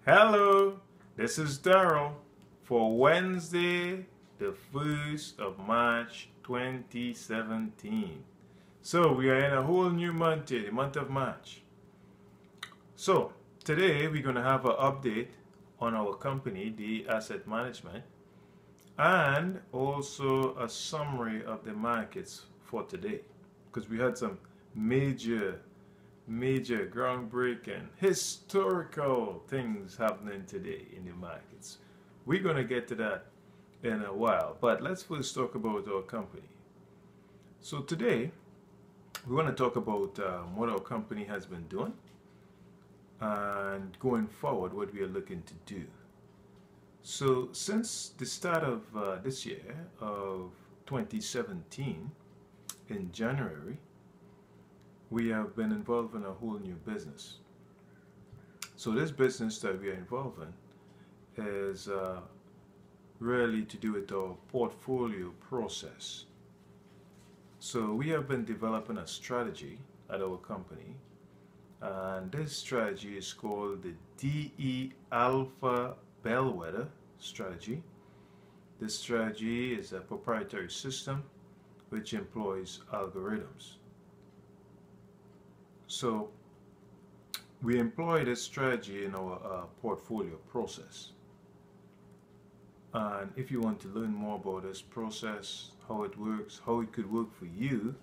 Hello, this is Daryl for Wednesday, the 1st of March 2017. So we are in a whole new month here, the month of March. So today we're going to have an update on our company, DE Asset Management, and also a summary of the markets for today, because we had some major groundbreaking historical things happening today in the markets. We're going to get to that in a while, but let's first talk about our company. So today we want to talk about what our company has been doing and going forward what we are looking to do. So since the start of this year of 2017 in January, we have been involved in a whole new business. So this business that we are involved in is really to do with our portfolio process. So we have been developing a strategy at our company, and this strategy is called the DE Alpha Bellwether strategy. This strategy is a proprietary system which employs algorithms. So we employ this strategy in our portfolio process. And if you want to learn more about this process, how it works, how it could work for you,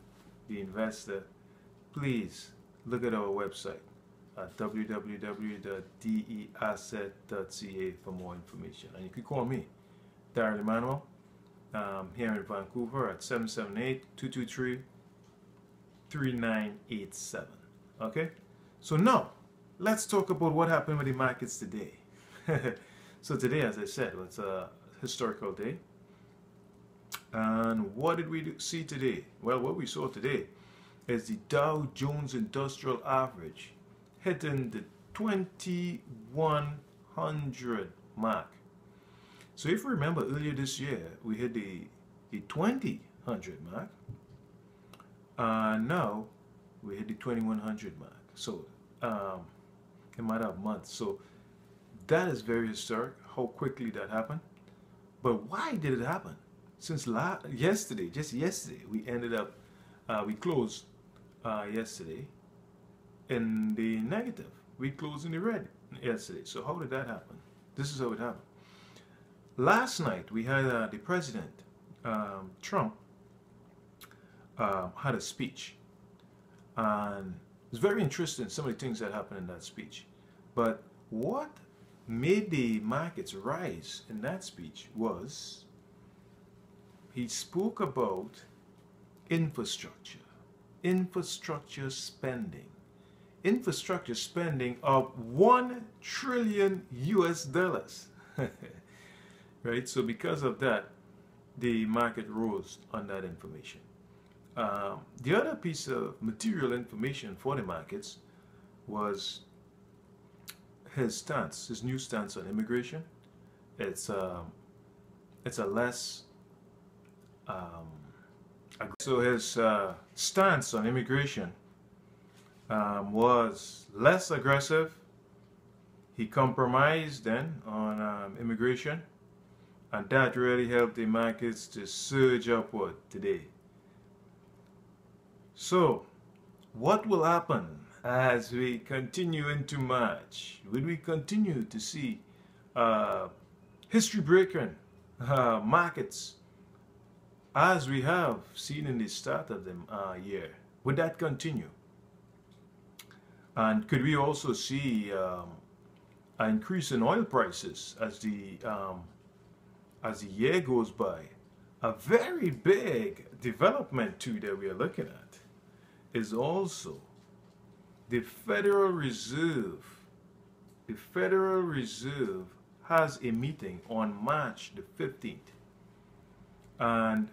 the investor, please look at our website at www.deasset.ca for more information. And you can call me, Daryl Emmanuel, here in Vancouver at 778-223-3987. Okay, so now let's talk about what happened with the markets today. So today, as I said, was a historical day. And what did we see today? Well, what we saw today is the Dow Jones Industrial Average hitting the 2100 mark. So if you remember earlier this year, we hit the 2000 mark. And now we hit the 2100 mark. So a matter of months. So that is very historic, how quickly that happened. But why did it happen? Since yesterday, just yesterday, we ended up, we closed yesterday in the negative. We closed in the red yesterday. So how did that happen? This is how it happened. Last night, we had the President, Trump, had a speech. And it's very interesting, some of the things that happened in that speech. But what made the markets rise in that speech was he spoke about infrastructure spending of $1 trillion US. Right? So because of that, the market rose on that information. The other piece of material information for the markets was his new stance on immigration. It's a less so his stance on immigration was less aggressive. He compromised then on immigration, and that really helped the markets to surge upward today. So, what will happen as we continue into March? Will we continue to see history-breaking markets as we have seen in the start of the year? Would that continue? And could we also see an increase in oil prices as the year goes by? A very big development too that we are looking at is also the Federal Reserve. The Federal Reserve has a meeting on March the 15th. And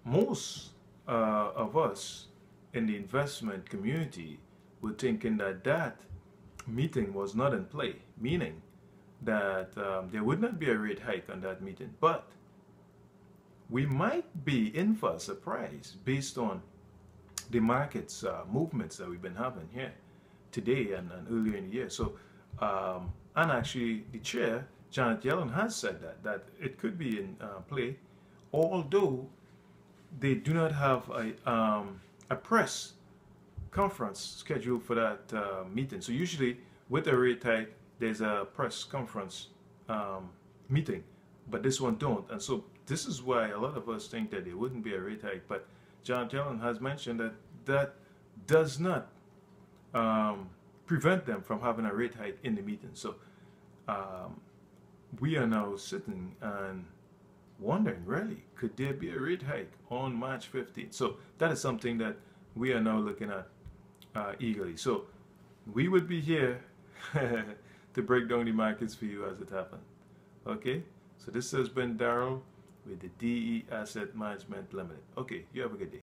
most of us in the investment community were thinking that that meeting was not in play, meaning that there would not be a rate hike on that meeting. But we might be in for a surprise based on the market's movements that we've been having here today and earlier in the year. So and actually the chair, Janet Yellen, has said that it could be in play, although they do not have a press conference scheduled for that meeting. So usually with a rate hike, there's a press conference meeting, but this one don't. And so this is why a lot of us think that there wouldn't be a rate hike. But Janet Yellen has mentioned that that does not prevent them from having a rate hike in the meeting. So we are now sitting and wondering, really, could there be a rate hike on March 15th? So that is something that we are now looking at eagerly. So we would be here to break down the markets for you as it happens. Okay, so this has been Daryl with the DE Asset Management Limited. Okay, you have a good day.